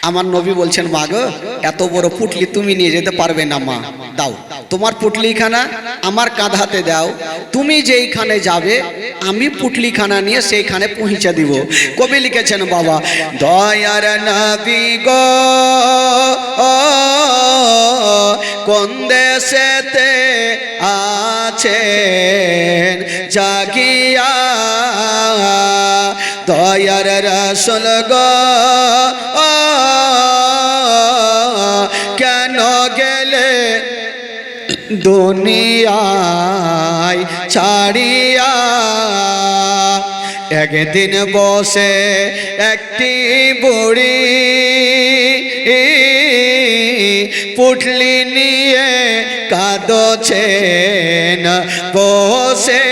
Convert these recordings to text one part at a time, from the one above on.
আমার নবী বলছেন, মা গো, এত বড় পুটলি তুমি নিয়ে যেতে পারবে না মা, দাও তোমার পুটলিখানা আমার কাঁধাতে দাও, তুমি যেইখানে যাবে আমি পুটলিখানা নিয়ে সেইখানে পৌঁছে দিব। কবি লিখেছেন, বাবা দয়ার নবী গো কোন দেশেতে আছেন জাগিয়া, দয়ার রাসূল গো কেন গেলে দুনিয়ায় ছাড়িয়া। একদিন বসে একটি বুড়ি পুটলি নিয়ে কাঁদছেন বসে।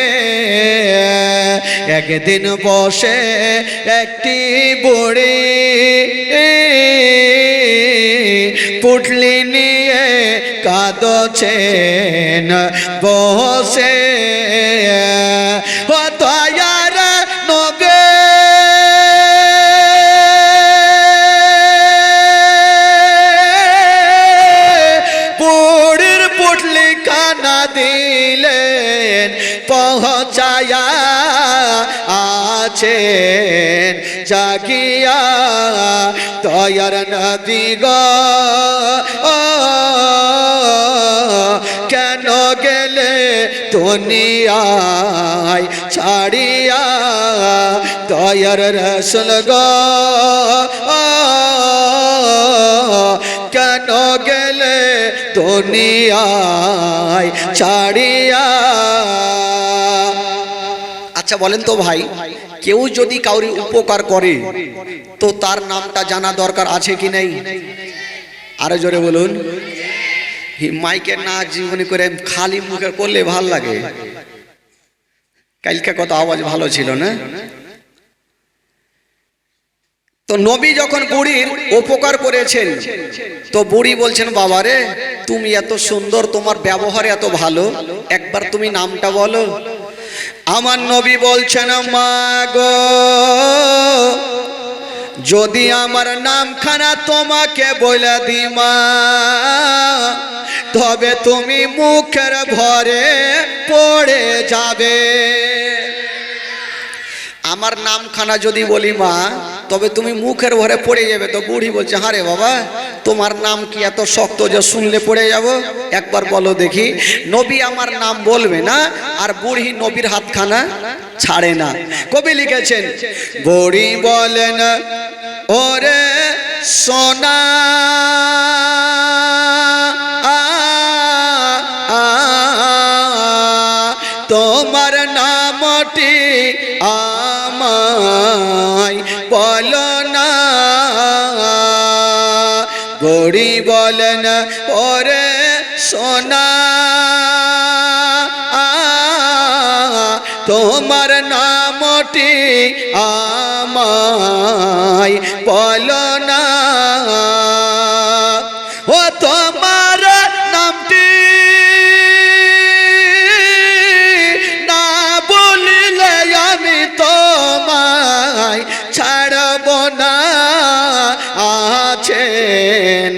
একদিন বসে একটি বুড়ি পুটলি নিয়ে কাঁদছেন বসে। ও দয়ার নবী বুড়ির পুটলি খানা দিলেন পৌঁছায়া, আছেন জাগিয়া দয়ার নবী গো কেন গেলে দুনিয়ায় ছাড়িয়া। দয়ার রাসূল গো কেন গেলে দুনিয়ায় ছাড়িয়া। আচ্ছা বলেন তো ভাই, কেউ যদি কাউরি উপকার করে তো তার নামটা জানা দরকার আছে কি নেই? আরো জোরে বলুন। মাইকের না জীবনী করে খালি মুখে করলে ভাল লাগে। কালকে কত আওয়াজ ভালো ছিল না? তো নবী যখন বুড়ির উপকার করেছেন তো বুড়ি বলছেন, বাবা রে তুমি এত সুন্দর, তোমার ব্যবহার এত ভালো, একবার তুমি নামটা বলো। আমার নবী বলছেন, মা গো যদি আমার নামখানা তোমাকে বলে দিমা তবে তুমি মুখের ভরে পড়ে যাবে। আমার নামখানা যদি বলি মা তবে তুমি মুখের ভরে পড়ে যাবে। তো বুড়ি বলছে, হ্যাঁ রে বাবা, তোমার নাম কি এত শক্ত যে শুনলে পড়ে যাব? একবার বলো দেখি। নবী আমার নাম বলবে না আর বুড়ি নবীর হাতখানা ছাড়ে না। কবি লিখেছেন, বুড়ি বলেন ওরে সোনা তোমার নামটি আমায় বলো না। বুড়ি বলেন ওরে সোনা তোমার নামটি আমায় বলো না। ও তোমার নামটি না বলিলে আমি তোমায় ছাড়ব না। আছেন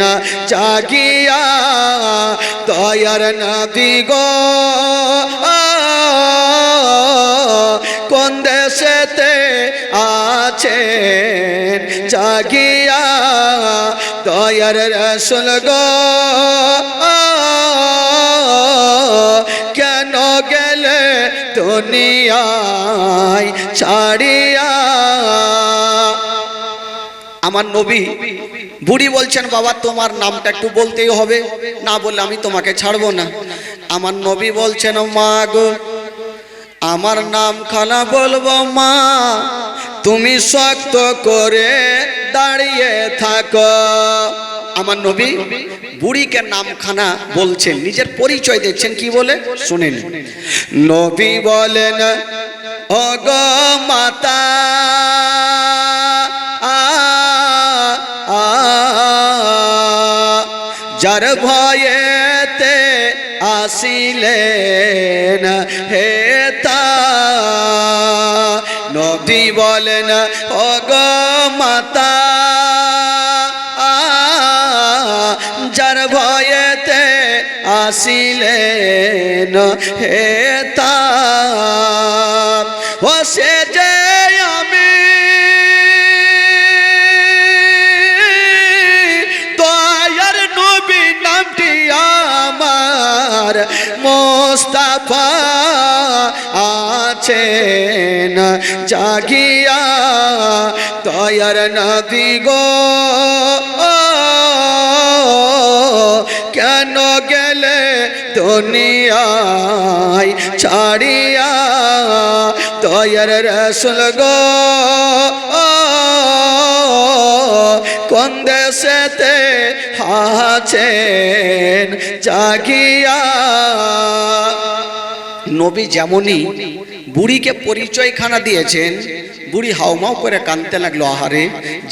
জাগিয়া দয়ার নবী গো কোন দেশেতে আছেন জাগিয়া। দয়ার রাসূল গো কেন গেলে দুনিয়ায় ছাড়িয়া। আমার নবী বুড়ি বলছেন, বাবা তোমার নামটা একটু বলতেই হবে, না বললে আমি তোমাকে ছাড়বো না। আমার নবী বলছেন, মা গো আমার নাম খানা বলবো মা, তুমি শক্ত করে দাঁড়িয়ে থাকো। আমার নবী বুড়িকে নামখানা বলছেন, নিজের পরিচয় দিচ্ছেন কি বলে শুনেন। নবী বলেন, ও গো মাতা যার ভয়েতে আসিলেন হেতা। নবী বলেন, ও গো মাতা যার ভয়েতে আসিলেন হেতা ও সে যে আমি দয়ার নবী নামটি আমার মোস্তাফা আছেন জাগিয়া দয়ার নবী গো কেন গেলে দুনিয়ায় ছাড়িয়া দয়ার রাসূল গো কোন দেশেতে আছেন জাগিয়া নবী যেমনই বুড়িকে পরিচয়খানা দিয়েছেন বুড়ি হাউমাউ করে কাঁদতে লাগলো আহারে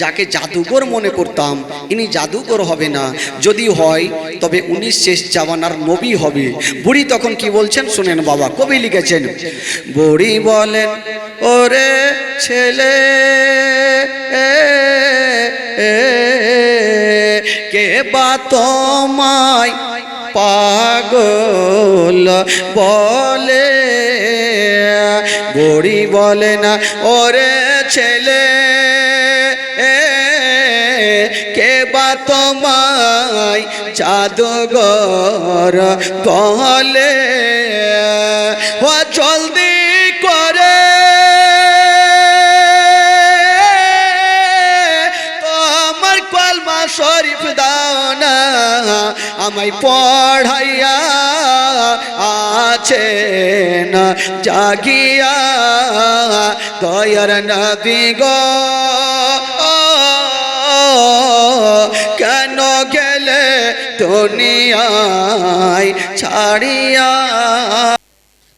যাকে জাদুঘর মনে করতাম ইনি জাদুঘর হবে না যদি হয় তবে উনি শেষ জামানার নবী হবে বুড়ি তখন কি বলছেন শুনেন বাবা কবি লিখেছেন বুড়ি বলেন ওরে ছেলে কে বা তোমায় পাগল বলে বুড়ি বলে না ওরে ছেলে কে বা তোমায় জাদুঘর বলে ও জলদি করে তোমার কলমা শরীফ দাও না আমায় পড়াইয়া আছেন জাগিয়া দয়ার নবী গো কেন গেলে দুনিয়ায় ছাড়িয়া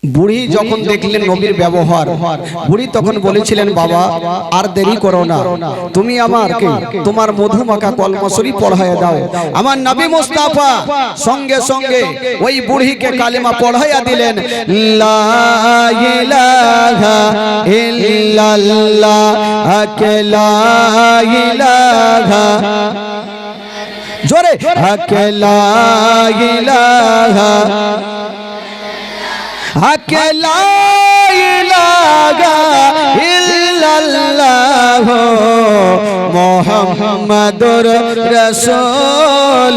বুড়ি যখন দেখলেন নবীর ব্যবহার বুড়ি তখন বলেছিলেন বাবা আর দেরি করো না তুমি আমাকে তোমার মধুমাখা কলমা শরীফ পড়াইয়া দাও আমার নবী মুস্তাফা সঙ্গে সঙ্গে ওই বুড়িকে কালেমা পড়াইয়া দিলেন লা ইলাহা ইল্লাল্লাহ লা ইলাহা জোরে লা ইলাহা লা ইলাহা ইল্লাল্লাহ মুহাম্মাদুর রাসূলুল্লাহ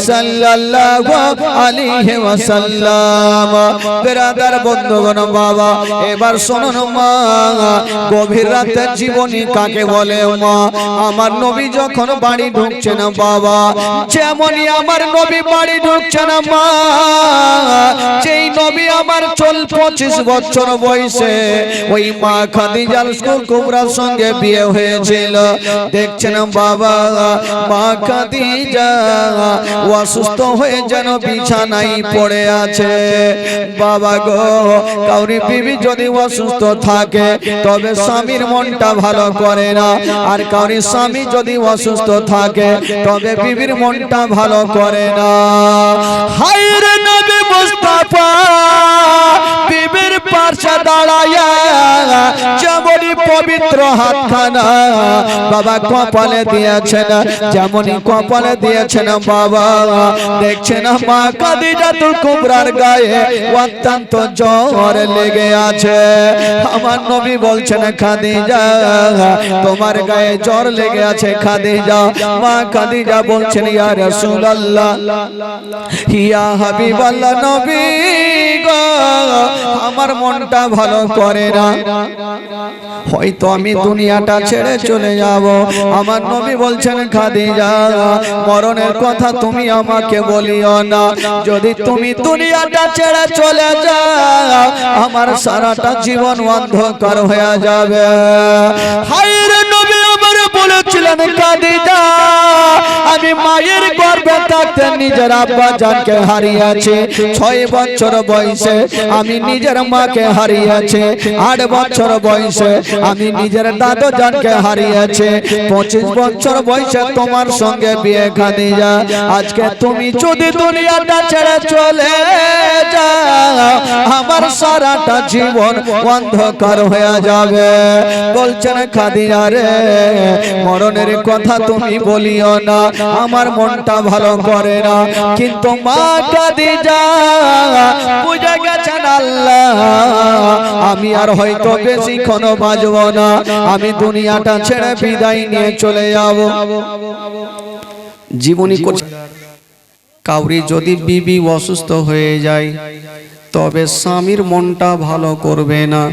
সাল্লাল্লাহু আলাইহি ওয়াসাল্লাম বিরাদার বন্ধুগণ বাবা এবার শুনুন মা গভীর রাতের জীবনী কাকে বলে মা আমার নবী যখন বাড়ি ঢুকছেন বাবা যেমনই আমার নবী বাড়ি ঢুকছেন মা যেই নবী আমার 25 বছর বয়সে ওই মা খাদিজা কুবরার সঙ্গে বিয়ে হয়েছিল দেখছেন বাবা মা খাদিজা অসুস্থ হয়ে যেন বিছানায় পড়ে আছে বাবা গো কাউরি বিবি যদি অসুস্থ থাকে তবে স্বামীর মনটা ভালো করে না আর কাউরি স্বামী যদি অসুস্থ থাকে তবে বিবির মনটা ভালো করে না হায় রে নবী মুস্তাফা বিবির পাশে দাঁড়ায়া যেমনই পবিত্র হাতখানা বাবা কপালে দিয়েছেন যেমনই কপালে দিয়েছেন বাবা দেখছেন মা খাদিজাতুল কুবরার গায়ে অত্যন্ত জ্বর লেগে আছে আমার নবী বলছেন খাদিজা তোমার গায়ে জ্বর লেগে আছে খাদিজা মা খাদিজা বলছেন ইয়া রাসূলুল্লাহ ইয়া হাবিবাল্লাহ নবী গো আমার মনটা ভালো করে না হয়তো আমি দুনিয়াটা ছেড়ে চলে যাব আমার নবী বলছেন খাদিজা মরণের কথা তুমি আমাকে বলিও না যদি তুমি দুনিয়াটা ছেড়ে চলে যাও আমার সারাটা জীবন অন্ধকার হয়ে যাবে হায় রে নবী আমার বলেছিলেন খাদিজা আমি মায়ের গর্ভে থাকতে নিজের আব্বা জানকে হারিয়েছি 6 বছর বয়সে আমি নিজের মাকে হারিয়েছি 8 বছর বয়সে আমি নিজের দাদু জানকে হারিয়েছি 25 বছর বয়সে তোমার সঙ্গে বিয়ে খাদিজা আজকে তুমি যদি দুনিয়াটা ছেড়ে চলে যাও আমার সারাটা জীবন অন্ধকার হয়ে যাবে বলছেন খাদিজা রে মরণের কথা তুমি বলিও না আমার মনটা ভালো করে না। কিন্তু মা খাদিজা বুঝে গেছেন আল্লাহ আমি আর হয়তো বেশিক্ষণ বাঁচব না, আমি দুনিয়াটা ছেড়ে বিদায় নিয়ে চলে যাব। জীবনী করছে কাউরি যদি বিবি অসুস্থ হয়ে যায় তবে স্বামীর মনটা ভালো করবে না,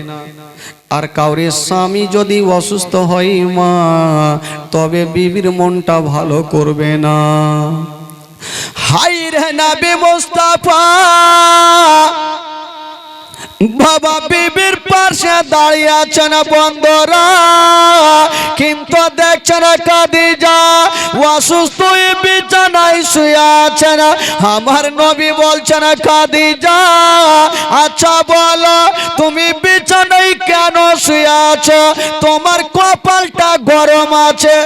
আর কাউরি স্বামী যদি অসুস্থ হয় মা তবে বিবির মনটা ভালো করবে না। হাই রে নবী মুস্তাফা বাবা বিবির পাশে দাঁড়িয়ে আছেন বন্ধুরা, কিন্তু দেখছেন খাদিজা অসুস্থ বিছানায় শুয়ে আছেন। আমার নবী বলছেন খাদিজা আচ্ছা বলো তুমি বিছানায় কেন শুয়ে আছো, তোমার কপালটা গরম আছে।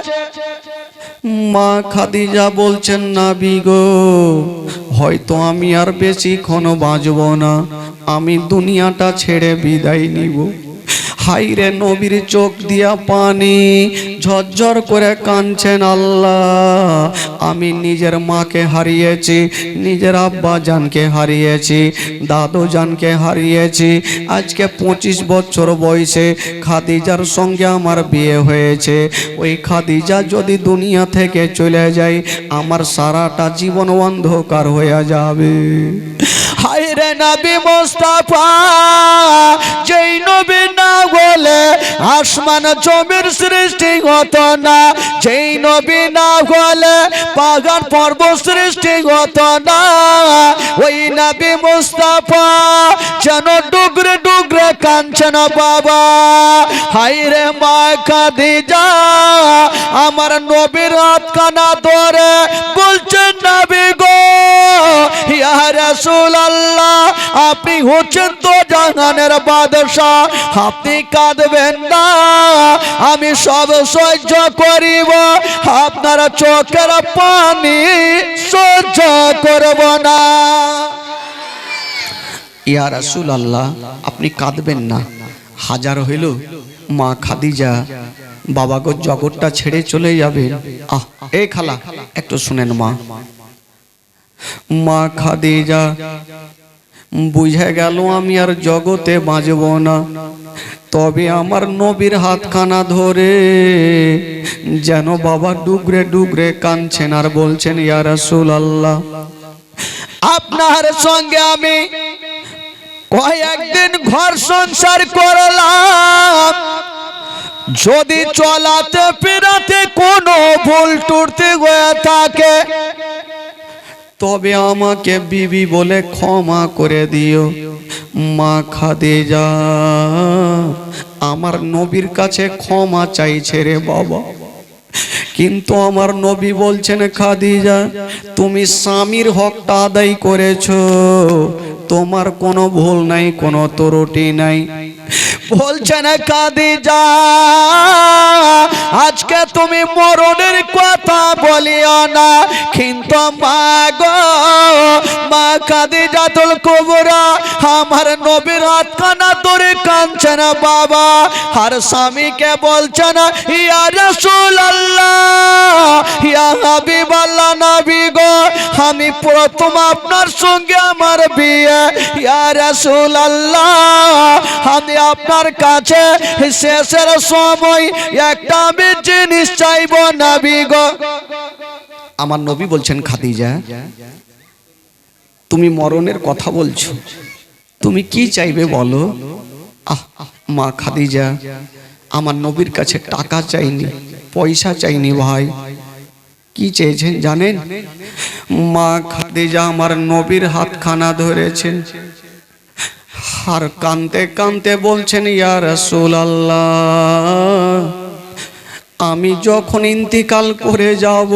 মা খাদিজা বলছেন নবী গো হয়তো আমি আর বেশিক্ষণ বাঁচব না, আমি দুনিয়াটা ছেড়ে বিদায় নিব। হাই রে নবীর চোখ দিয়া পানি ঝরঝর করে কাঁদছেন আল্লাহ আমি নিজের মাকে হারিয়েছি, নিজের আব্বা জানকে হারিয়েছি, দাদু জানকে হারিয়েছি। আজকে 25 বছর বয়সে খাদিজার সঙ্গে আমার বিয়ে হয়েছে। ওই খাদিজা যদি দুনিয়া থেকে চলে যায় আমার সারাটা জীবন অন্ধকার হয়ে যাবে। হাই রে নবী মুস্তাফা যেই নবী না বলে আসমান জমির সৃষ্টি হতো না, যেই নবী না বলে পাহাড় পর্বত সৃষ্টি হতো না। ওই নবী মুস্তাফা যেন ডুগরে ডুগরে কাঁদছেন বাবা। হাই রে মা খাদিজা আমার নবীর হাতখানা ধরে বলছেন নবী গো ইয়া রাসূলুল্লাহ আপনি হচ্ছেন তো জাহানের বাদশা, আপনি কাঁদবেন না, আমি সব সহ্য করিব, আপনার চোখের পানি সহ্য করব না। ইয়া রাসূলুল্লাহ আপনি কাঁদবেন না। হাজার হইল মা খাদিজা বাবা গো জগৎটা ছেড়ে চলে যাবে। এ খালা একটু শুনেন মা। মা খাদিজা বুঝে গেল আমি আর জগতে বাঁচব না, তবে আমার নবীর হাতখানা ধরে যেন বাবা ডুগরে ডুগরে কাঁদছেন আর বলছেন ইয়া রাসূলুল্লাহ আপনার সঙ্গে আমি কয়েকদিন ঘর সংসার করলাম, যদি চলাতে ফেরাতে কোনো ভুল টুটি হয়ে থাকে তবে আমাকে বিবি বলে ক্ষমা করে দিও। মা খাদিজা আমার নবীর কাছে ক্ষমা চাইছে রে বাবা, কিন্তু আমার নবী বলছেন খাদিজা তুমি স্বামীর হকটা আদায় করেছো, তোমার কোনো ভুল নাই, কোনো ত্রুটি নাই। বলছেন খাদিজা আজকে তুমি মরণের কথা বলিও না, কিন্তু মা গো মা খাদিজাতুল কুবরা আমার নবীর হাতখানা ধরে কাঁদছেন বাবা, আর স্বামীকে বলছেন ইয়া রাসূলুল্লাহ ইয়া হাবিবাল্লাহ নবী গো আমি প্রথম আপনার সঙ্গে আমার বিয়ে, ইয়া রাসূলুল্লাহ আমি আপনার কাছে শেষের সময় একটা আমি জিনিস চাইব নবী গো। আমার নবী বলছেন খাদিজা তুমি মরণের কথা বলছো, তুমি কি চাইবে বলো। মা খাদিজা আমার নবীর কাছে টাকা চাইনি, পয়সা চাইনি ভাই, কি চেয়েছেন জানেন। মা খাদিজা আমার নবীর হাতখানা ধরেছেন আর কাঁদতে কাঁদতে বলছেন ইয়া রাসূলুল্লাহ আমি যখন ইন্তিকাল করে যাব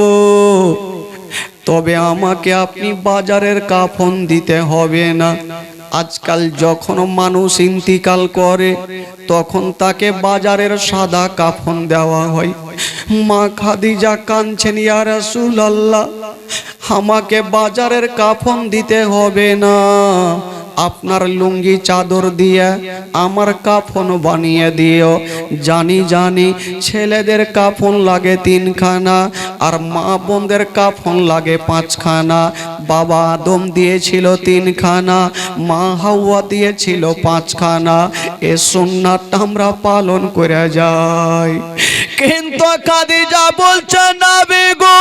তবে আমাকে আপনি বাজারের কাফন দিতে হবে না। আজকাল যখন মানুষ ইন্তিকাল করে তখন তাকে বাজারের সাদা কাফন দেওয়া হয়। মা খাদিজা কাঁদছেন ইয়া রাসূলুল্লাহ আমাকে বাজারের কাফন দিতে হবে না, আপনার লুঙ্গি চাদর দিয়ে আমার কাফন বানিয়ে দিও। জানি জানি ছেলেদের কাফন লাগে 3খানা আর মা বোনদের কাফন লাগে 5খানা। বাবা আদম দিয়েছিল 3খানা, মা হাওয়া দিয়েছিল 5খানা। এ সুন্নাতটা আমরা পালন করে যাই। কিন্তু খাদিজা বলছে নবী গো,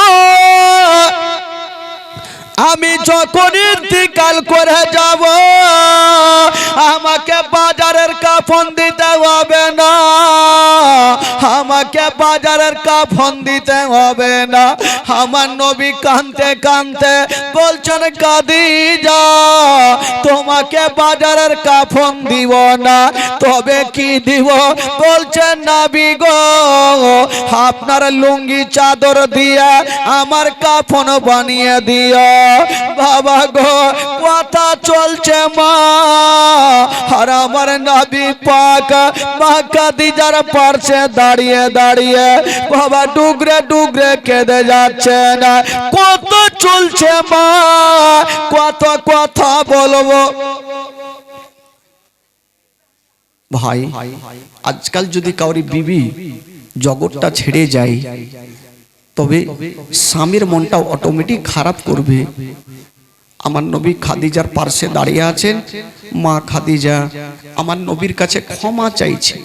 আমি যখন ইন্তিকাল করে যাব আমাকে বাজারের কাফন দিতে হবে না, আমাকে বাজারের কাফন দিতে হবে না। আমার নবী কাঁদতে কাঁদতে বলছেন খাদিজা, তোমাকে বাজারের কাফন দিব না, তবে কি দিব? বলছেন নবী গো, আপনার লুঙ্গি চাদর দিয়ে আমার কাফন বানিয়ে দিও। বাবা গো, কথা চলছে মা, আর আমার নবী পাক মা খাদিজার পাশে দাঁড়িয়ে দাঁড়িয়ে বাবা ডুগরে ডুগরে কেঁদে যাচ্ছে না। কত চলছে মা, কত কথা বলবো ভাই। আজকাল যদি কাউরি বিবি জগৎটা ছেড়ে যায় তবে স্বামীর মনটা অটোমেটিক খারাপ করবে। আমার নবী খাদিজার পাশে দাঁড়িয়ে আছেন। মা খাদিজা আমার নবীর কাছে ক্ষমা চাইছে,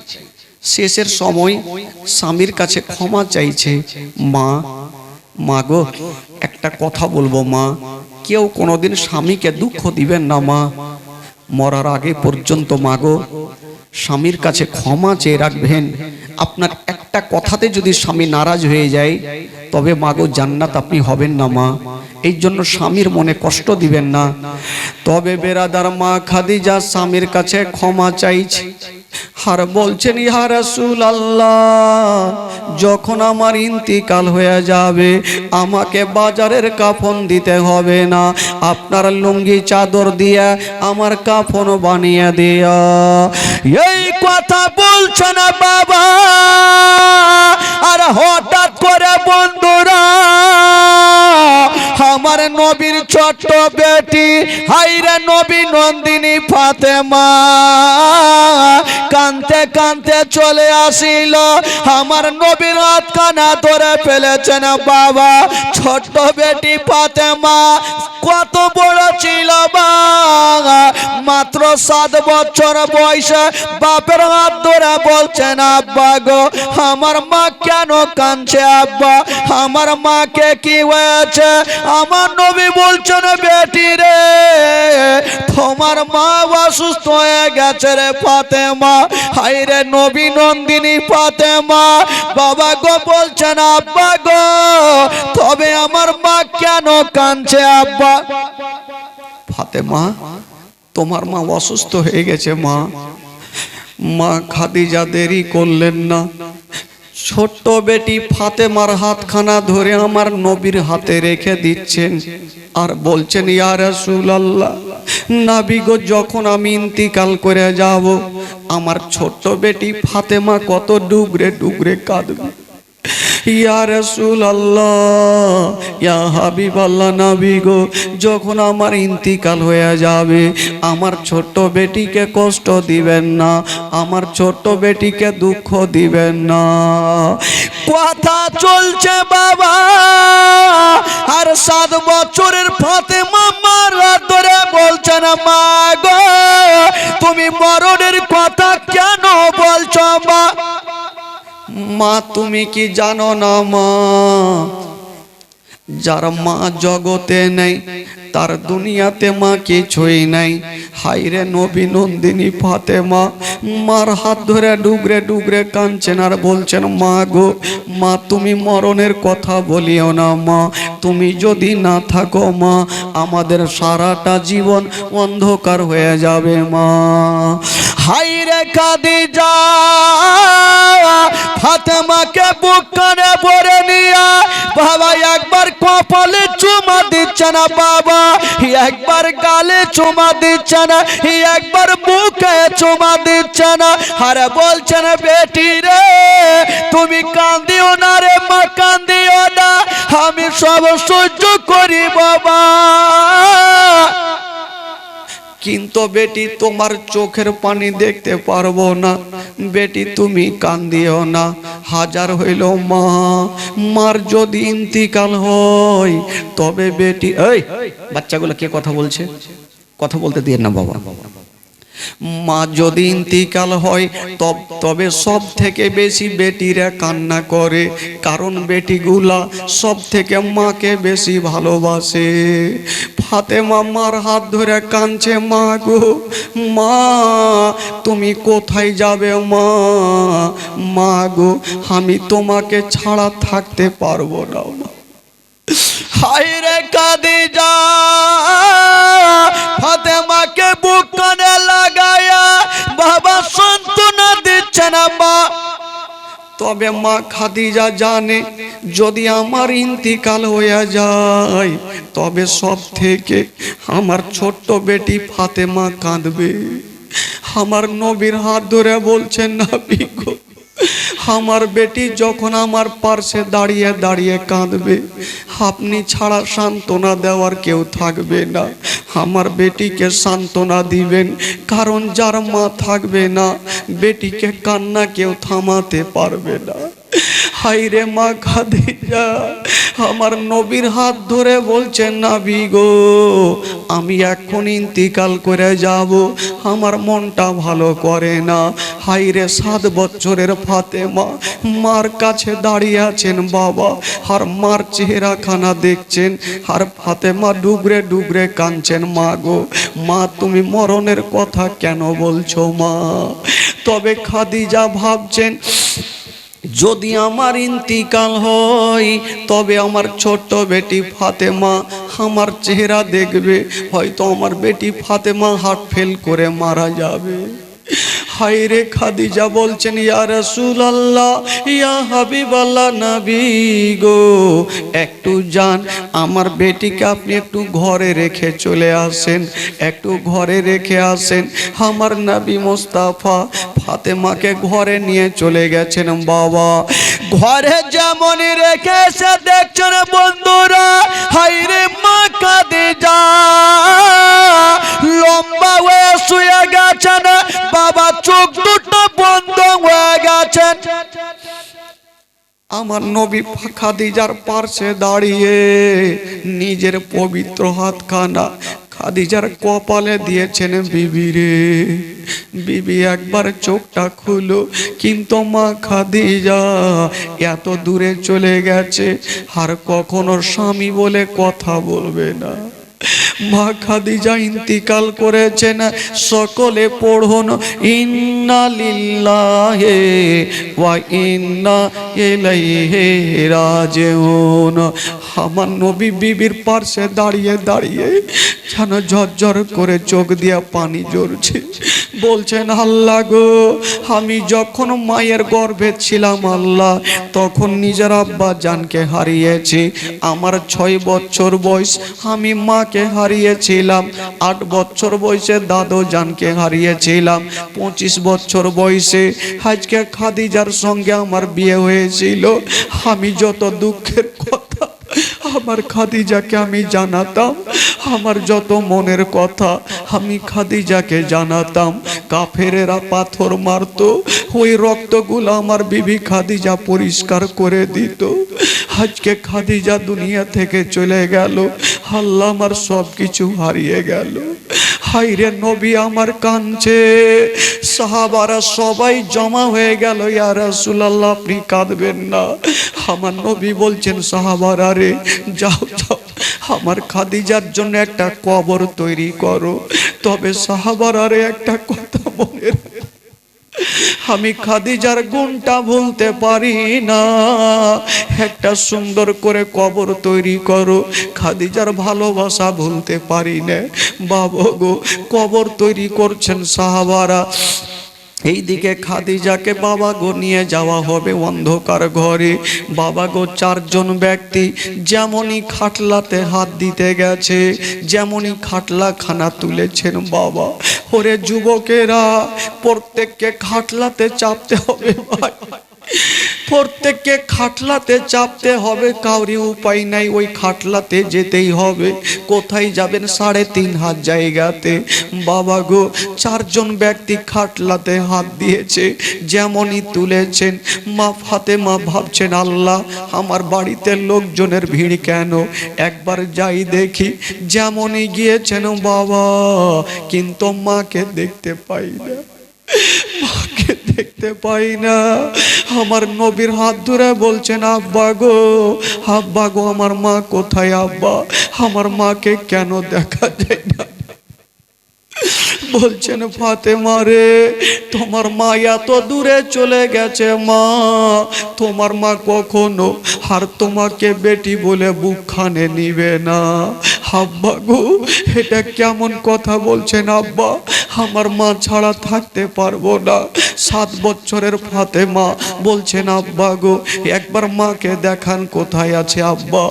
শেষের সময় স্বামীর কাছে ক্ষমা চাইছে। মা গো, একটা কথা বলবো মা, কেউ কোনোদিন স্বামীকে দুঃখ দিবেন না মা। মরার আগে পর্যন্ত মা গো স্বামীর কাছে ক্ষমা চেয়ে রাখবেন। আপনার একটা কথাতে যদি স্বামী নারাজ হয়ে যায় তবে মাগো জান্নাত আপনি হবেন না মা। এই জন্য স্বামীর মনে কষ্ট দিবেন না। তবে বেরাদার মা খাদিজা স্বামীর কাছে ক্ষমা চাইছে আর বলছেন, ইয়া রাসূলুল্লাহ, যখন আমার ইন্তিকাল হয়ে যাবে আমাকে বাজারের কাফন দিতে হবে না, আপনার লুঙ্গি চাদর দিয়ে আমার কাফন বানিয়ে দিও। এই কথা বলছে না বাবা, আর হঠাৎ করে বন্ধুরা আমার নবীর ছোট্ট বেটি হাইরে নবী নন্দিনী ফাতেমা কাঁদতে কাঁদতে চলে আসিল। আমার নবীর হাতখানা ধরে ফেলেছেন বাবা। ছোট্ট বেটি ফাতেমা কত বড় ছিল বাবা, মাত্র 7 বছর বয়সে বাপের হাত ধরে বলছেন, আব্বা গো আমার মা কেন কাঁদছে আব্বা, আমার মাকে কি হয়েছে? আমার নবী বলছেন, বেটি রে তোমার মা অসুস্থ হয়ে গেছে রে ফাতেমা। হায়রে নবী নন্দিনী ফাতেমা বাবা গো বলছেন, আব্বা গো তবে আমার মা কেন কাঁদছে আব্বা? ফাতেমা তোমার মা অসুস্থ হয়ে গেছে মা। মা খাদিজা দেরি করলেন না, ছোট্ট বেটি ফাতেমার হাতখানা ধরে আমার নবীর হাতে রেখে দিচ্ছেন আর বলছেন, ইয়া রাসূলুল্লাহ, নবী গো যখন আমি ইন্তিকাল করে যাব আমার ছোট্ট বেটি ফাতেমা কত ডুগরে ডুগরে কাঁদবে। ইয়া রাসূলুল্লাহ, ইয়া হাবিবাল্লাহ, নবী গো যখন আমার ইন্তিকাল হয়ে যাবে আমার ছোট্ট বেটিকে কষ্ট দিবেন না, আমার ছোট্ট বেটিকে দুঃখ দিবেন না। কথা চলছে বাবা, আর 7 বছরের ফাতেমা মার ধরে বলছেন, মা গো তুমি মরণের কথা কেন বলছো মা? মা তুমি কি জানো না মা, যার মা জগতে নেই তার দুনিয়াতে মা কিছুই নাই। হায়রে নবী নন্দিনী ফাতেমা মার হাত ধরে ডুগরে ডুগরে কাঁদছেন আর বলছেন, মা গো মা তুমি মরণের কথা বলিও না মা, তুমি যদি না থাকো মা আমাদের সারাটা জীবন অন্ধকার হয়ে যাবে মা। হায়রে খাদিজা ফাতেমাকে বুক কানে ভরে নিয়া বাবা একবার কপালে চুমা দিচ্ছে না বাবা, একবার গালে চুমা দিচ্ছে না, একবার বুকে চুমা দিচ্ছে না, আর বলছেন, বেটি রে তুমি কান্দিও না রে মা, কান্দিও না, আমি সব সহ্য করি বাবা। কিন্তু বেটি তোমার চোখের পানি দেখতে পারবো না, বেটি তুমি কান্দিও না। হাজার হইল মা, মার যদি ইন্তিকাল হয় তবে বেটি, এই বাচ্চাগুলো কে কথা বলছে, কথা বলতে দিয়ে না বাবা। মা যদি ইন্তিকাল হয় তবে সব থেকে বেশি বেটিরা কান্না করে, কারণ বেটিগুলা সব থেকে মাকে বেশি ভালোবাসে। ফাতেমা মার হাত ধরে কাঁদছে, মা গো মা তুমি কোথায় যাবে মা, মা গো আমি তোমাকে ছাড়া থাকতে পারবো না। হায় রে খাদিজা ফাতেমাকে বুক কানে লাগায়া বাবা সান্ত্বনা দিচ্ছে না মা। তবে মা খাদিজা জানে যদি আমার ইন্তিকাল হয়ে যায় তবে সব থেকে আমার ছোট্ট বেটি ফাতেমা কাঁদবে। আমার নবীর হাত ধরে বলছেন, নবী গো আমার বেটি যখন আমার পাশে দাঁড়িয়ে দাঁড়িয়ে কাঁদবে আপনি ছাড়া সান্ত্বনা দেওয়ার কেউ থাকবে না। আমার বেটিকে সান্ত্বনা দিবেন, কারণ যার মা থাকবে না বেটিকে কান্না কেউ থামাতে পারবে না। হায়রে মা খাদিজা আমার নবীর হাত ধরে বলছেন, নবী গো আমি এখন ইন্তিকাল করে যাব, আমার মনটা ভালো করে না। হায়রে 7 বছরের ফাতেমা মার কাছে দাঁড়িয়ে আছেন বাবা, আর মার চেহারাখানা দেখছেন, আর ফাতেমা ডুবরে ডুবরে কাঁদছেন, মা গো মা তুমি মরণের কথা কেন বলছো মা। তবে খাদিজা ভাবছেন যদি আমার ইন্তিকাল হয় তবে আমার ছোট্ট বেটি ফাতেমা আমার চেহারা দেখবে, হয়তো আমার বেটি ফাতেমা হার্ট ফেল করে মারা যাবে। হায়রে খাদিজা বলছেন, ইয়া রাসূলুল্লাহ ইয়া হাবিবাল্লাহ নবী গো একটু যান আমার বেটিকে আপনি একটু ঘরে রেখে চলে আসেন, একটু ঘরে রেখে আসেন। আমার নবী মুস্তাফা ফাতেমাকে ঘরে নিয়ে চলে গেছেন বাবা। ঘরে যেমন রেখে এসে দেখছেন বন্ধুরা, হায়রে মা খাদিজা লম্বা হয়ে শুয়ে গেছেন বাবা, চোখ দুটো বন্ধ হয়ে গেছেন। আমার নবী খাদিজার পাশে দাঁড়িয়ে নিজের পবিত্র হাতখানা খাদিজার কপালে দিয়েছেন, বিবি রে বিবি একবার চোখটা খুলো। কিন্তু মা খাদিজা এত দূরে চলে গেছে আর কখনো স্বামী বলে কথা বলবে না। মা খাদিজা ইন্তিকাল করেছেন, সকলে পড়ুন ইন্না লিল্লাহি ওয়া ইন্না ইলাইহি রাজিউন। আমার নবী বিবির পাশে দাঁড়িয়ে দাঁড়িয়ে যেন ঝরঝর করে চোখ দিয়া পানি ঝরছে, বলছেন আল্লাহ গো আমি যখন মায়ের গর্ভে ছিলাম আল্লাহ তখন নিজের আব্বা জানকে হারিয়েছি। আমার 6 বছর বয়স আমি মাকে হারিয়েছিলাম, 8 বছর বয়সে দাদু জানকে হারিয়েছিলাম, 25 বছর বয়সে আজকে খাদিজার সঙ্গে আমার বিয়ে হয়েছিল। আমি যত দুঃখের কথা আমার খাদিজাকে আমি জানাতাম, আমার যত মনের কথা আমি খাদিজাকে জানাতাম। কাফেরেরা পাথর মারতো, ওই রক্তগুলো আমার বিবি খাদিজা পরিষ্কার করে দিত। আজকে খাদিজা দুনিয়া থেকে চলে গেল, আল্লাহ আমার সব কিছু হারিয়ে গেল। হায়রে নবী আমার কাঁদছে, সাহাবারা সবাই জমা হয়ে গেল, ইয়া রাসূলুল্লাহ আপনি কাঁদবেন না। আমার নবী বলছেন, সাহাবারা রে যাও যাও আমার খাদিজার জন্য একটা কবর তৈরি করো। তবে সাহাবারা রে একটা কথা মনে রাখো, আমি খাদিজার গুণটা ভুলতে পারি না, একটা সুন্দর করে কবর তৈরি করো। খাদিজার ভালোবাসা ভুলতে পারি না বাবা গো। কবর তৈরি করছেন সাহাবারা, এইদিকে খাদিজাকে বাবা গো নিয়ে যাওয়া হবে অন্ধকার ঘরে। বাবা গো 4 জন ব্যক্তি যেমনই খাটলাতে হাত দিতে গেছে, যেমনই খাটলা খানা তুলেছেন বাবা, ওরে যুবকেরা প্রত্যেককে খাটলাতে চাপতে হবে ভাই, প্রত্যেককে খাটলাতে চাপতে হবে, কাউরি উপায় নাই, ওই খাটলাতে যেতেই হবে। কোথায় যাবেন? 3.5 হাত জায়গাতে। বাবা গো, 4 জন ব্যক্তি খাটলাতে হাত দিয়েছে, যেমনই তুলেছেন মা ফাতেমা ভাবছেন, আল্লাহ আমার বাড়িতে লোকজনের ভিড় কেন, একবার যাই দেখি। যেমনই গিয়েছেন বাবা, কিন্তু মাকে দেখতে পাই না, মাকে দেখতে পাই না। আমার নবীর হাত ধরে বলছেন, আব্বা গো, আব্বা গো, আমার মা কোথায় আব্বা, আমার মাকে কেন দেখা যায় না? বলছেন, ফাতেমা রে, তোমার মা এত দূরে চলে গেছে মা, তোমার মা কখনো আর তোমাকে বেটি বলে বুকখানে নিবে না। আব্বা গো, এটা কেমন কথা বলছেন আব্বা, আমার মা ছাড়া থাকতে পারবো না। 7 বছরের ফাতেমা বলছেন, আব্বা গো, একবার মাকে দেখান কোথায় আছে আব্বা।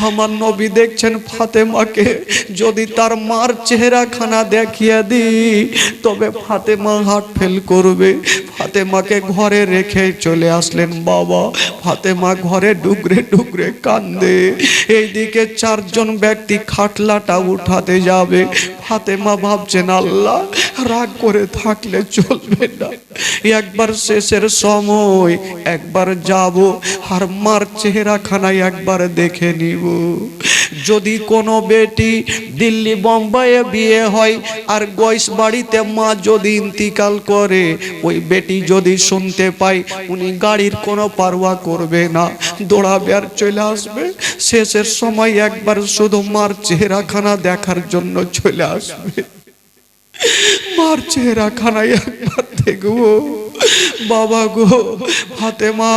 আমার নবী দেখছেন ফাতেমাকে যদি তার মার চেহারাখানা দেখিয়ে দিই তবে ফাতেমা হার্ট ফেল করবে। ফাতেমাকে ঘরে রেখে চলে আসলেন বাবা। ফাতেমা ঘরে ডুগরে ডুগরে কান্দে। এইদিকে 4 জন ব্যক্তি খাটলাটা উঠাতে যাবে। ফাতেমা ভাবছেন, আল্লাহ রাগ করে থাকলে চলবে না, একবার শেষের সময় একবার যাব আর মার চেহারাখানায় একবার দেখে নিব। যদি কোনো বেটি দিল্লি বোম্বাইয়ে বিয়ে হয় আর গয়েশ বাড়িতে মা যদি ইন্তিকাল করে, ওই বেটি যদি শুনতে পায়, উনি গাড়ির কোনো পারোয়া করবে না, দৌড়াবে আর চলে আসবে। শেষের সময় একবার শুধু মার চেহারাখানা দেখার জন্য চলে আসবে। মার চেহারাখানায় একবার দেখবো। বাবা গো, ফাতেমা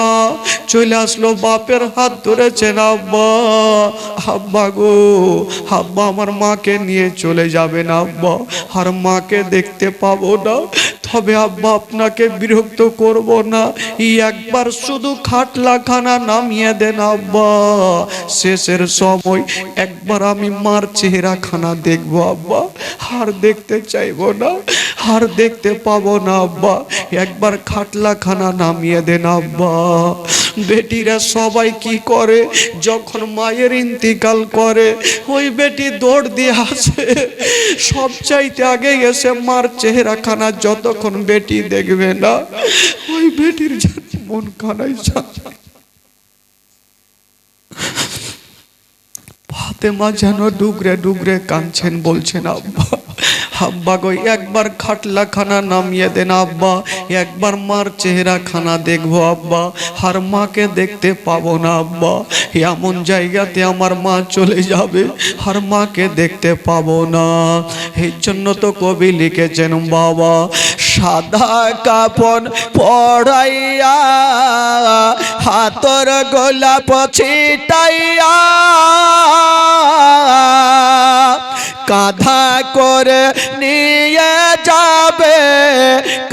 চলে আসলো, বাপের হাত ধরেছেন, আব্বা, আব্বা গো, আব্বা আমার মাকে নিয়ে চলে যাবেন আব্বা, আর মাকে দেখতে পাবো না। তবে আব্বা আপনাকে বিরক্ত করব না, একবার শুধু খাটলাখানা নামিয়ে দেন আব্বা, শেষের সময় একবার আমি মার চেহারাখানা দেখবো আব্বা, আর দেখতে চাইবো না, আর দেখতে পাবো না আব্বা, একবার খাটলাখানা নামিয়ে দেন আব্বা। বেটিরা সবাই কি করে, যখন মায়ের ইন্তিকাল করে ওই বেটি দৌড় দিয়ে আসে, সবচাইতে আগে এসে মার চেহারাখানা যতক্ষণ বেটি দেখবে না, ওই বেটির মন কানাই যায়। ফাতেমা যেন ডুগরে ডুগরে কাঁদছেন, বলছেন, আব্বা, আব্বা গো, একবার খাটলাখানা নামিয়ে দেন আব্বা, একবার মার চেহারাখানা দেখবো আব্বা, আর মাকে দেখতে পাবো না আব্বা। এমন জায়গাতে আমার মা চলে যাবে আর মাকে দেখতে পাবো না। এই জন্য তো কবি লিখেছেন, বাবা সাদা কাপন পড়াইয়া হাতর গোলাপ ছিটাইয়া কাঁধা করে নিয়ে যাবে,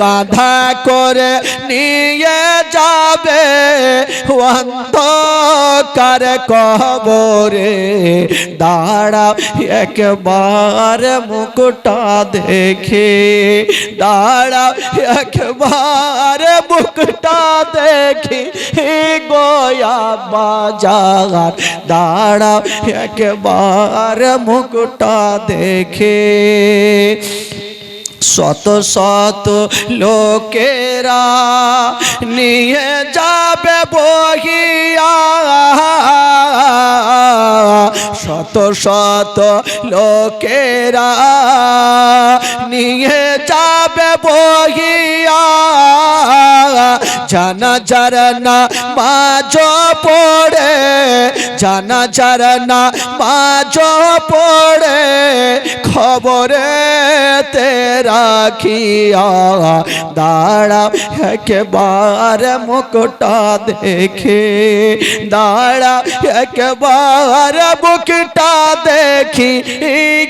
কাঁধা করে নিয়ে যাবে অন্ধকার কবরে, দাঁড়া একবার মুখটা দেখে, দাঁড়া একবার মুখটা দেখি গয়া বাজার, দাঁড়া একবার মুখটা দেখে। শত শত লোকেরা নিয়ে যাবে বহিয়া, শত শত লোকেরা নিয়ে যাবে বহিয়া, জানাজার নামাজ পড়ে, জানাজার নামাজ পড়ে খবরে রাখিয়া, দাঁড়া একবার মুখটা দেখে, দাঁড়া একবার মুখটা দেখি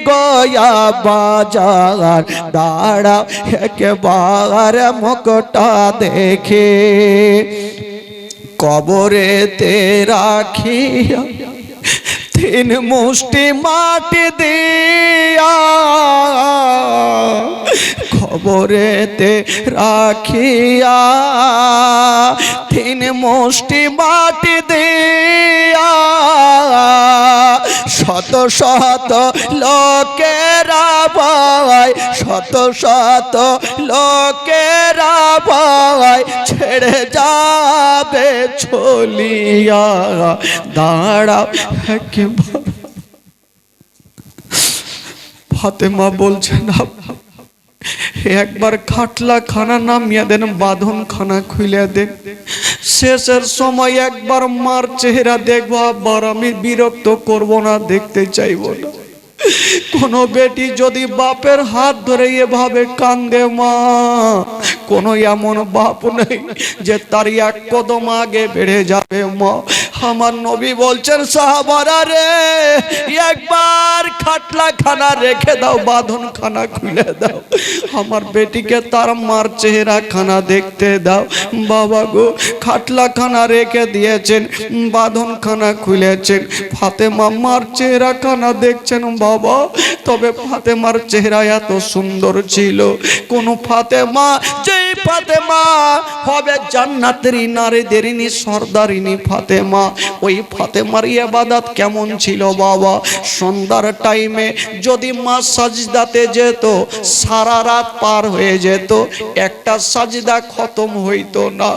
গয়া বাজার, দাঁড়া একবার মুখটা দেখে। কবরেতে রাখিয়া 3 মুষ্টি মাটি দিয়া, কবরেতে রাখিয়া তিন মুষ্টি মাটি দিয়া শত শত লোকেরা ভাই, শত শত লোকেরা ভাই ছেড়ে যাবে চলিয়া। দাঁড়াও একেবারে। ফাতেমা বলছেন একবার খাটলা খানা নামিয়ে দেন, বাঁধন খানা খুলে দেন। শেষের সময় একবার মার চেহারা দেখবো, আবার আমি বিরক্ত করব না, দেখতে চাইবো না। কোনো বেটি যদি বাপের হাত ধরে এভাবে কান্দে মা, কোনো এমন বাপ নেই যে তার এক কদম আগে বেড়ে যাবে মা। আমার নবী বলছেন সাহাবারা রে, একবার খাটলা খানা রেখে দাও, বাঁধন খানা খুলে দাও, আমার বেটিকে তার মার চেহারা খানা দেখতে দাও। বাবা গো, খাটলা খানা রেখে দিয়েছেন, বাঁধন খানা খুলেছেন, ফাতেমা মার চেহারা খানা দেখছেন বাবা। তবে ফাতেমার চেহারা এত সুন্দর ছিল, কোন ফাতেমা, যেই ফাতেমা হবে জান্নাতের নারীদেরই সর্দারিনী ফাতেমা, ওই ফাতেমার ইবাদত কেমন ছিল বাবা। সন্ধ্যার টাইমে যদি মা সাজদাতে যেত, সারা রাত পার হয়ে যেত, একটা সাজদা খতম হইতো না।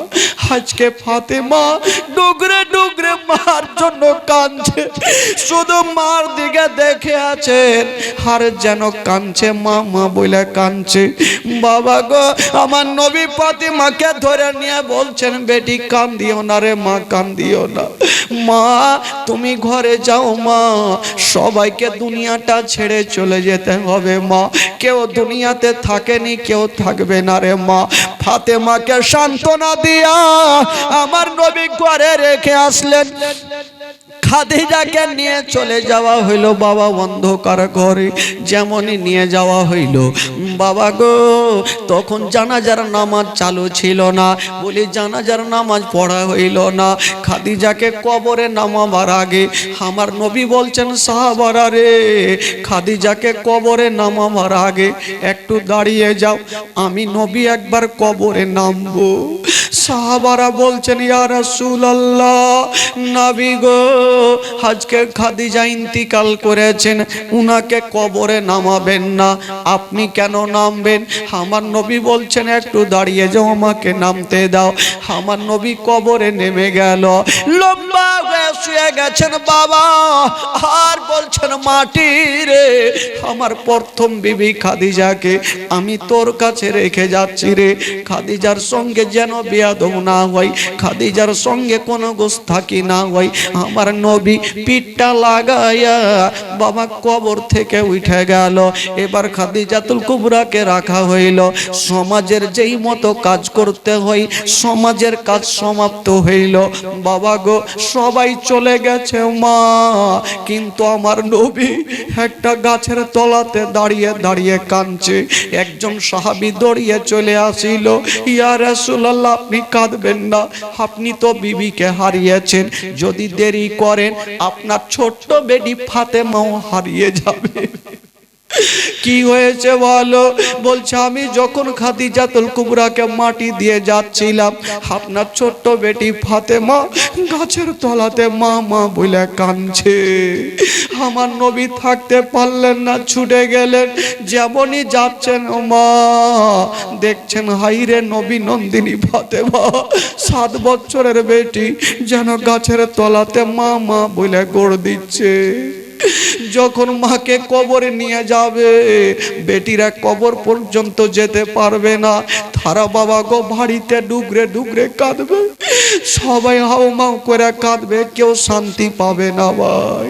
আজকে ফাতেমা ডুগরে ডুগরে মার জন্য কাঁদছে, শুধু মার দিকে দেখে আছেন আর যেন কাঁদছে, মা মা বলে কাঁদছে। বাবা গো, আমার নবী ফাতেমাকে ধরে নিয়ে বলছেন বেটি কান্দিও না রে মা, কান্দিও না মা, তুমি ঘরে যাও মা, সবাইকে দুনিয়াটা ছেড়ে চলে যেতে হবে মা, কেউ দুনিয়াতে থাকেনি, কেউ থাকবে না রে মা। ফাতেমাকে সান্ত্বনা দিয়া আমার নবী ঘরে রেখে আসলেন। খাদিজাকে নিয়ে চলে যাওয়া হইলো বাবা অন্ধকার ঘরে, যেমনই নিয়ে যাওয়া হইলো বাবা গো, তখন জানাজার নামাজ চালু ছিল না, বলি জানাজার নামাজ পড়া হইল না। খাদিজাকে কবরে নামাবার আগে আমার নবী বলছেন সাহাবারা রে, খাদিজাকে কবরে নামাবার আগে একটু দাঁড়িয়ে যাও, আমি নবী একবার কবরে নামবো। সাহাবারা বলছেন ইয়া রাসূলুল্লাহ, নবী গো, আজকে খাদিজা ইন্তিকাল করেছেন, উনাকে কবরে নামাবেন না, আপনি কেন নামবেন? আমার নবী বলছেন একটু দাঁড়িয়ে যাও, আমাকে নামতে দাও। আমার নবী কবরে নেমে গেল, লম্বা হয়ে শুয়ে গেছেন বাবা, আর বলছেন মাটি রে, আমার প্রথম বিবি খাদিজাকে আমি তোর কাছে রেখে যাচ্ছি রে, খাদিজার সঙ্গে যেন বেয়াদব না হয়, খাদিজার সঙ্গে কোনো গোস্তাকি না হয়। আমার নবী পিঠটা লাগাইয়া বাবা কবর থেকে উঠে গেল। এবার খাদিজাতুল কুবরাকে রাখা হইল। সমাজের যেই মতো কাজ করতে হয়, সমাজের কাজ সমাপ্ত হইল বাবা গো, সবাই চলে গেছে মা, কিন্তু আমার নবী একটা গাছের তলাতে দাঁড়িয়ে দাঁড়িয়ে কাঁদছে। একজন সাহাবী দৌড়িয়ে চলে আসিল, ইয়া রাসূলুল্লাহ আপনি কাঁদবেন না, আপনি তো বিবিকে হারিয়েছেন, যদি দেরি করেন আপনার ছোট্ট বেটি ফাতেমাও হারিয়ে যাবে। কি হয়েছে বলো? বলছে আমি যখন খাদিজাতুল কুবরাকে মাটি দিয়ে যাচ্ছিলাম, আপনার ছোট্ট বেটি ফাতেমা গাছের তলাতে মা মা বলে কাঁদছে। আমার নবী থাকতে পারলেন না, ছুটে গেলেন। যেমনই যাচ্ছেন মা দেখছেন হাইরে নবী নন্দিনী ফাতেমা 7 বছরের বেটি যেন গাছের তলাতে মা মা বলে গোড় দিচ্ছে। যখন মাকে কবরে নিয়ে যাবে, বেটিরা কবর পর্যন্ত যেতে পারবে না, তারা বাবা গো বাড়িতে ডুগরে ডুগরে কাঁদবে, সবাই হাউমাউ করে কাঁদবে, কেউ শান্তি পাবে না ভাই।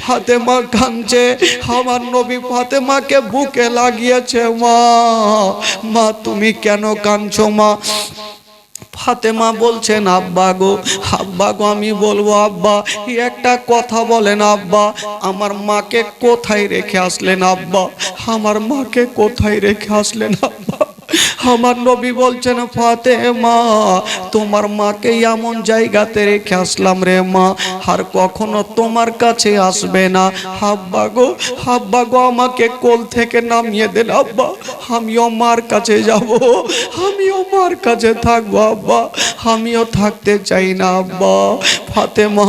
ফাতেমা কাঁদছে, আমার নবী ফাতেমাকে বুকে লাগিয়েছে, মা মা তুমি কেন কাঁদছো মা? ফাতেমা বলছেন আব্বা গো, আব্বা গো আমি বলবো আব্বা, একটা কথা বলেন আব্বা, আমার মাকে কোথায় রেখে আসলেন আব্বা, আমার মাকে কোথায় রেখে আসলেন আব্বা? আমার নবী বলছেন ফাতেমা তোমার মাকে এমন জায়গাতে রেখে আসলাম রে মা, আর কখনো তোমার কাছে আসবে না। হাব্বা গো আমাকে কোল থেকে নামিয়ে দেন আব্বা, আমিও মার কাছে যাব, আমিও মার কাছে থাকবো আব্বা, আমিও থাকতে চাই না আব্বা। ফাতেমা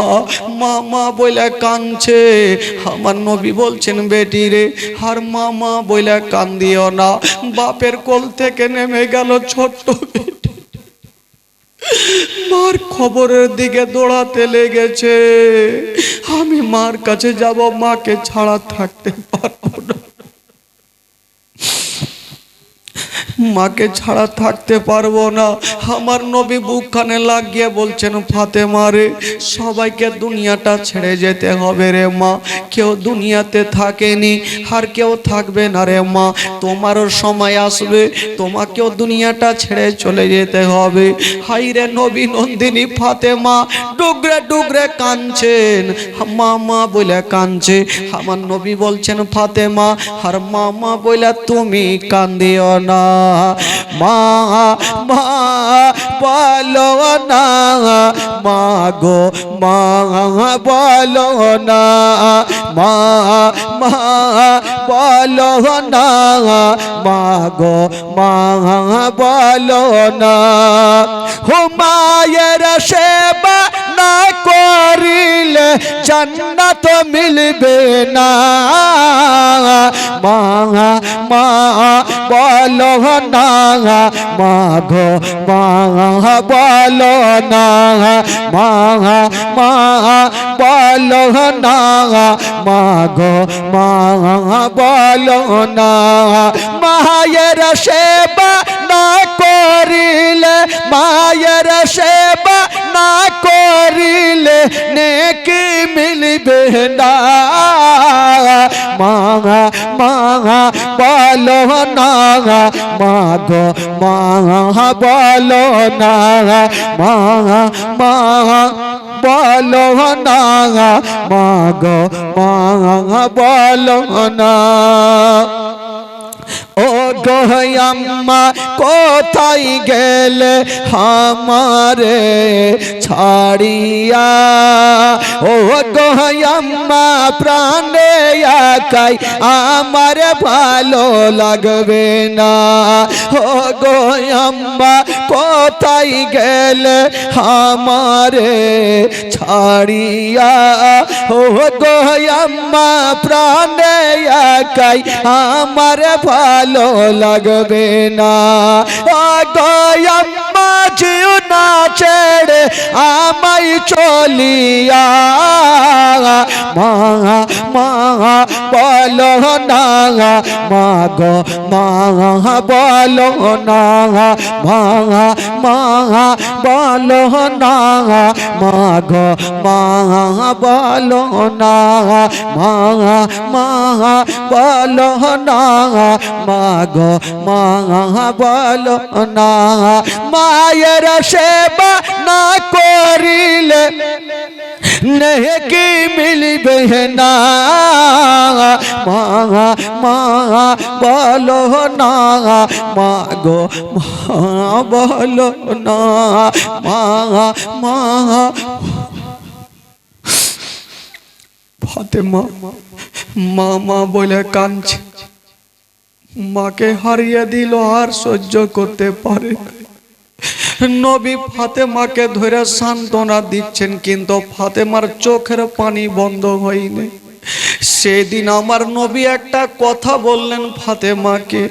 মা মা বলে কাঁদছে। আমার নবী বলছেন বেটি রে আর মা মা বলে কান্দিও না। বাপের কোল থেকে নেমে গেল ছোট্ট বেটি, মার খবরের দিকে দৌড়াতে লেগেছে। আমি মার কাছে যাব, মাকে ছাড়া থাকতে পারবো না, মাকে ছাড়া থাকতে পারবো না। আমার নবী বুকখানে লাগিয়ে বলছেন ফাতেমা রে সবাইকে দুনিয়াটা ছেড়ে যেতে হবে রে মা, কেউ দুনিয়াতে থাকেনি আর কেউ থাকবে না রে মা, তোমারও সময় আসবে তোমাকেও দুনিয়াটা ছেড়ে চলে যেতে হবে। হাই রে নবী নন্দিনী ফাতেমা ডুগরে ডুগরে কাঁদছেন, মা মা বলে কাঁদছে। আমার নবী বলছেন ফাতেমা আর মা মা বলে তুমি কান্দিও না। মা মা বলো না, মা গো মা বলো না, মা মা বলো না, মা গো মা বলো না। হুমায়ের সেবা না করিলে জান্নাত মিলবে না। মা মা বলো না, মা গো মা বলো না, মা মা বলো না, মা গো মা বলো না। মায়ের সেবা না করিলে, মায়ের সেবা না করিলে নেকি মিলবে না। মা মা বলো না, মা গো মা বলো না, মা মা বলো না, মা গো মা বলো না। ও গো আম্মা কোথায় গেলে আমারে ছাড়িয়া, ও গো আম্মা প্রাণে একাই আমার ভালো লাগবে না। ও গো আম্মা কোথায় গেলে আমারে ছাড়িয়া, ও গো আম্মা প্রাণে একাই আমার ভালো লাগবে না। ও গো আম্মা জিও না ছেড়ে আমায় চলিয়া, মা মা বলো না, মা গো মা বলো না, মা মা বলো না, মা গো মা বলো না, মা মা বলো না, মা গো মা বলো না। মায়ের সেবা না করিলে নেকি মিলবে না। মা মা বলো না, মা গো মা বলো না, মা মা। ফাতেমা মা মা বলে কাঁদছে, মাকে হারিয়ে দিল আর সহ্য করতে পারে না। নবী ফাতেমাকে ধরে সান্ত্বনা দিচ্ছেন, কিন্তু ফাতেমার চোখের পানি বন্ধ হয়নি। সেদিন আমার নবী একটা কথা বললেন ফাতেমাকে,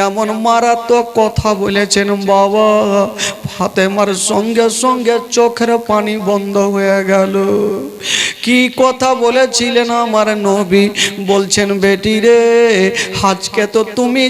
এমন মারাত্মক কথা বলেছেন বাবা, ফাতেমার সঙ্গে সঙ্গে চোখের পানি বন্ধ হয়ে গেল। কি কথা বলেছিলেন আমার নবী? বলছেন বেটি রে আজকে তো তুমি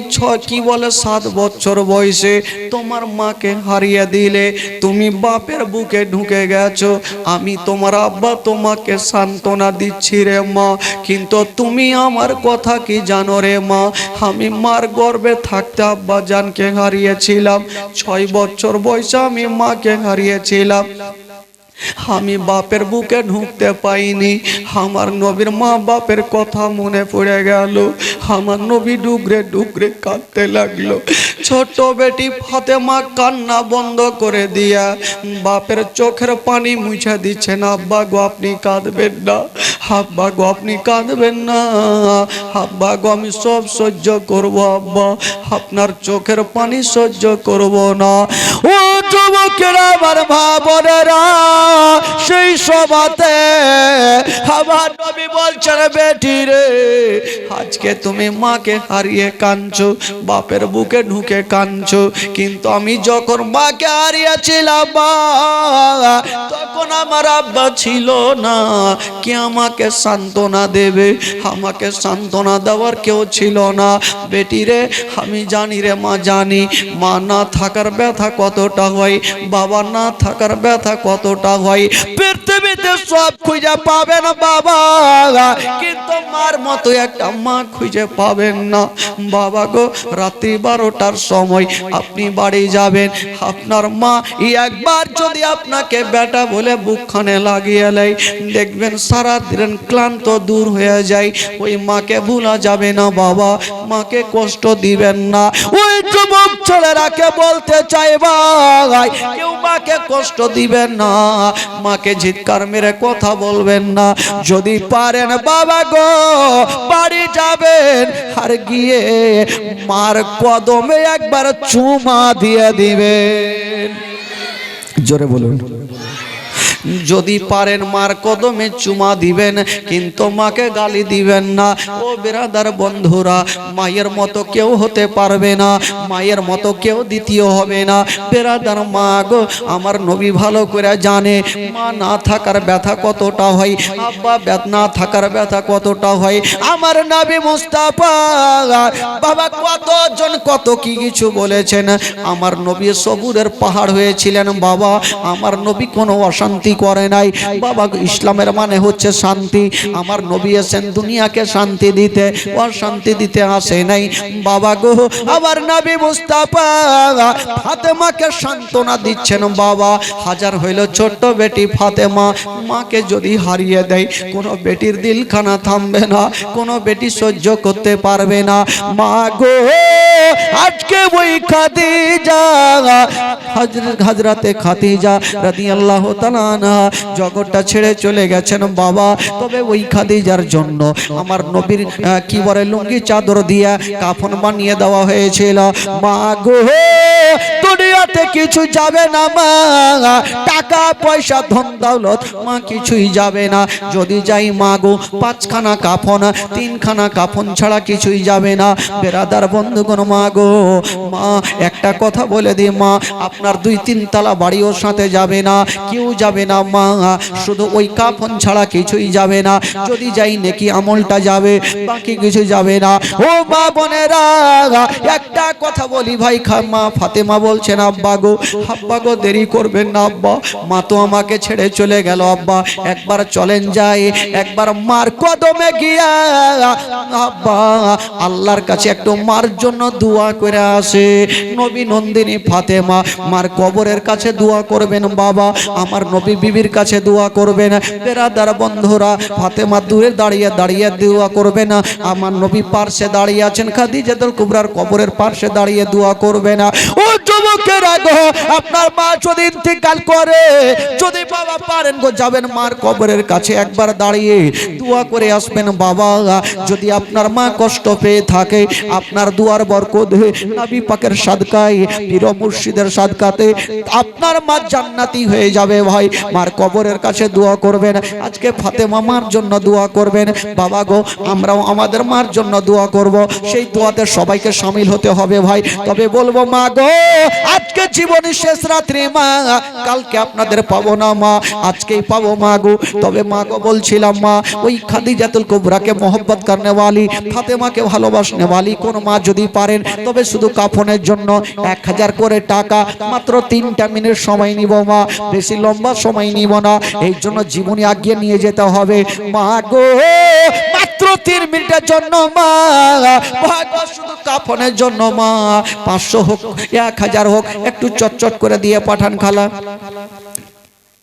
7 বছর বয়সে তোমার মাকে হারিয়ে দিলে, তুমি বাপের বুকে ঢুকে গেছো। আমি তোমার আব্বা তোমাকে সান্ত্বনা দিচ্ছি রে মা, কিন্তু তুমি আমার কথা কি জানো রে মা? আমি মার গর্ভে থাকতে আব্বা জানকে হারিয়েছিলাম। 6 বছর বয়সে আমি মাকে হারিয়েছিলাম। আমি বাপের বুকে ঢুকতে পাইনি। আমার নবীর মা বাপের কথা মনে পড়ে গেল। আমার নবী ডুগরে ডুগরে কাঁদতে লাগলো। ছোট বেটি ফাতেমা কান্না বন্ধ করে দিয়া বাপের চোখের পানি মুছে দিচ্ছেন। আব্বা গো আপনি কাঁদবেন না, আব্বা গো আপনি কাঁদবেন না, আব্বা গো আমি সব সহ্য করব, আব্বা আপনার চোখের পানি সহ্য করব না। ও যুবকেরা আমার ভাবনেরা, সেই সভাতে আমার নবী বলছেন বেটি রে, আজকে তুমি মাকে হারিয়ে কাঁদছো, বাপের বুকে ঢুকে কাঁদছো, কিন্তু আমি যখন মাকে হারিয়েছিলাম তখন আমার আব্বা ছিল না, কে আমাকে সান্ত্বনা দেবে? আমাকে সান্ত্বনা দেওয়ার কেউ ছিল না। বেটি রে আমি জানি রে মা, জানি মা না থাকার ব্যথা কতটা হয়, বাবা না থাকার ব্যথা কতটা হয়। পৃথিবীতে সব খুঁজে পাবেন বাবা, কিন্তু মার মতো একটা মা খুঁজে পাবেন না। বাবা গো রাত্রি 12টার সময় আপনি বাড়ি যাবেন, আপনার মা একবার যদি আপনাকে বেটা বলে বুকখানে লাগিয়ে নেয়, দেখবেন সারা দিন ক্লান্ত দূর হয়ে যায়। ওই মাকে ভুলা যাবে না বাবা, মাকে কষ্ট দিবেন না। ওই যুবক ছেলেরাকে বলতে চাই ভাই, কেউ মাকে কষ্ট দিবেন না, মাকে ঝিৎকার মেরে কথা বলবেন না। যদি পারেন বাবা গো বাড়ি যাবেন, আর গিয়ে মার কদমে একবার চুমা দিয়ে দিবেন। জোরে বলুন। যদি পারেন মার কদমে চুমা দিবেন, কিন্তু মাকে গালি দিবেন না। ও বিরাদার বন্ধুরা, মায়ের মতো কেউ হতে পারবে না, মায়ের মতো কেউ দ্বিতীয় হবে না। বিরাদার মা গো আমার নবী ভালো করে জানে মা না থাকার ব্যথা কতটা হয়, আব্বা না থাকার ব্যথা কতটা হয়। আমার নবী মুস্তাফা বাবা কতজন কত কি কিছু বলেছেন। আমার নবী সবুরের পাহাড় হয়েছিলেন বাবা, আমার নবী কোনো অশান্তি করে নাই বাবা। ইসলামের মানে হচ্ছে শান্তি। আমার নবী এসেছেন দুনিয়াকে শান্তি দিতে, অশান্তি দিতে আসে নাই বাবা গো। আমার নবী মুস্তাফা ফাতেমাকে সান্ত্বনা দিচ্ছেন বাবা। হাজার হইল ছোট্ট বেটি ফাতেমা, মাকে যদি হারিয়ে দেয় কোনো বেটির দিলখানা থামবে না, কোনো বেটি সহ্য করতে পারবে না। মা গো আজকে ওই খাদিজা, হযরতে খাদিজা রাদিয়াল্লাহু তাআলা জগৎটা ছেড়ে চলে গেছেন বাবা। তবে ওই খাদিজার জন্য আমার নবীর কি বলে লুঙ্গি চাদর দিয়া কাফন বানিয়ে দেওয়া হয়েছিল। মা গো দুনিয়াতে কিছু যাবে না মা, টাকা পয়সা ধন দৌলত মা কিছুই যাবে না। যদি যাই মা গো 5খানা কাফন, 3খানা কাফন ছাড়া কিছুই যাবে না। বেরাদার বন্ধুগণ মা গো, মা একটা কথা বলে দিই মা, আপনার 2-3 তলা বাড়িও সাথে যাবে না, কেউ যাবে না মা, শুধু ওই কাফন ছাড়া কিছুই যাবে না। যদি যাই নেকি আমলটা যাবে, বাকি কিছু যাবে না। ও মা বোনেরা একটা কথা বলি ভাই, মা ফাতেমা বলছেন আব্বা গো দেরি করবেন না আব্বা, মা তো আমাকে ছেড়ে চলে গেল আব্বা, একবার চলেন যাই, একবার মার কদমে গিয়া আব্বা আল্লাহর কাছে একটু মার জন্য দোয়া করে আসে। নবী নন্দিনী ফাতেমা মার কবরের কাছে দোয়া করবেন বাবা, আমার নবী বিবির কাছে দোয়া করবেন। বেরাদার বন্ধুরা ফাতেমা দূরে দাঁড়িয়ে দাঁড়িয়ে দোয়া করবেন, আমার নবী পার্শ্বে দাঁড়িয়ে আছেন, খাদিজাতুল কুবরার কবরের পার্শ্বে দাঁড়িয়ে দোয়া করবেন। ও যুবকেরা গো, আপনার মা যদি ইন্তেকাল করে, যদি বাবা পারেন গো যাবেন মার কবরের কাছে একবার দাঁড়িয়ে দোয়া করে আসবেন বাবা। যদি আপনার মা কষ্ট পেয়ে থাকে, আপনার দুয়ার বরকত নবী পাকের সাদকায়, পীর মুর্শিদের সাদকাতে আপনার মা জান্নাতি হয়ে যাবে ভাই। মার কবরের কাছে দোয়া করবেন। আজকে ফাতেমা মার জন্য দোয়া করবেন বাবা গো, আমরাও আমাদের মার জন্য দোয়া করব। সেই দোয়াতে সবাইকে শামিল হতে হবে ভাই। তবে বলবো মা গো আজকে জীবনের শেষ রাত্রি মা, কালকে আপনাদের পাবো না মা, আজকেই পাবো মা গো। তবে মা গো বলছিলাম মা, ওই খাদিজাতুল কুবরাকে মোহব্বত করনে वाली, ফাতেমাকে ভালোবাসনে वाली কোন মা যদি পারেন, তবে শুধু কাফনের জন্য 1000 করে টাকা, মাত্র 3টা মিনিট সময় নিব মা, বেশি লম্বা সময় নিব না। এই জন্য জীবনী আগিয়ে নিয়ে যেতে হবে মা গো, মাত্র 3 মিনিটের জন্য মা, শুধু কাফনের জন্য মা। 500 হোক 1000 হোক, একটু চটচট করে দিয়ে পাঠান খালা।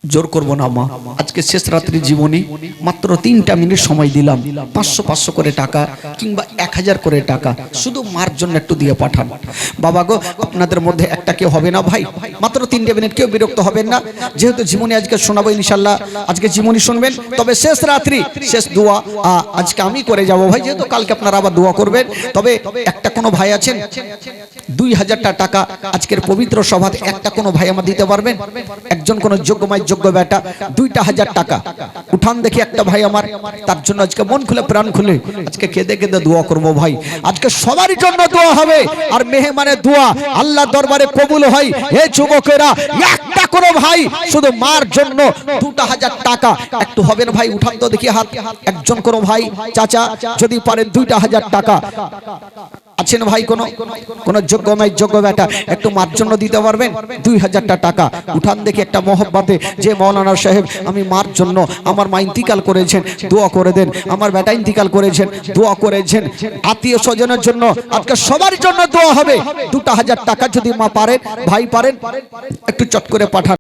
জোর করবো না মা, আজকে শেষ রাত্রি জীবনী মাত্র 3টা মিনিট সময় দিলাম, 500 করে টাকা কিংবা 1000 করে টাকা শুধু মার জন্য একটু দিয়ে পাঠান। বাবা গো, আপনাদের মধ্যে একটা কেউ হবে না ভাই? মাত্র 3টে মিনিট, কেউ বিরক্ত হবেন না। যেহেতু জীবনী আজকে শোনাবো ইনশাল্লাহ, আজকে জীবনী শুনবেন, তবে শেষ রাত্রি শেষ দোয়া আজকে আমি করে যাব ভাই, যেহেতু কালকে আপনারা আবার দোয়া করবেন। তবে একটা কোনো ভাই আছেন 2000 টাকা আজকের পবিত্র সভাতে একটা কোনো ভাই আমার দিতে পারবেন? একজন কোনো যোগ্যময় যোগ্য বেটা 2000 টাকা উঠান দেখি একটা ভাই আমার, তার জন্য আজকে মন খুলে প্রাণ খুলে আজকে কেঁদে কেঁদে দোয়া করব ভাই। আজকে সবারই জন্য দোয়া হবে, আর মেহমানের দোয়া আল্লাহ দরবারে কবুল হয়। হে যুবকেরা, একটা কোনো ভাই শুধু মার জন্য 2000 টাকা একটু হবেন ভাই? উঠান তো দেখি হাত। একজন কোনো ভাই চাচা যদি পারেন 2000 টাকা আছেন ভাই? কোন যোগ্যময় যোগ্য বেটা একটু মার জন্য দিতে পারবেন? 2000 টাকা উঠান দেখি একটা মহব্বতে, যে মৌলানা সাহেব আমি মার জন্য, আমার মা ইন্তিকাল করেছেন, দোয়া করে দেন। আমার বেটা ইন্তিকাল করেছেন, দোয়া করেছেন। আত্মীয় স্বজনের জন্য আজকে সবার জন্য দোয়া হবে। 2000 টাকা যদি মা পারেন, ভাই পারেন, একটু চট করে পাঠান।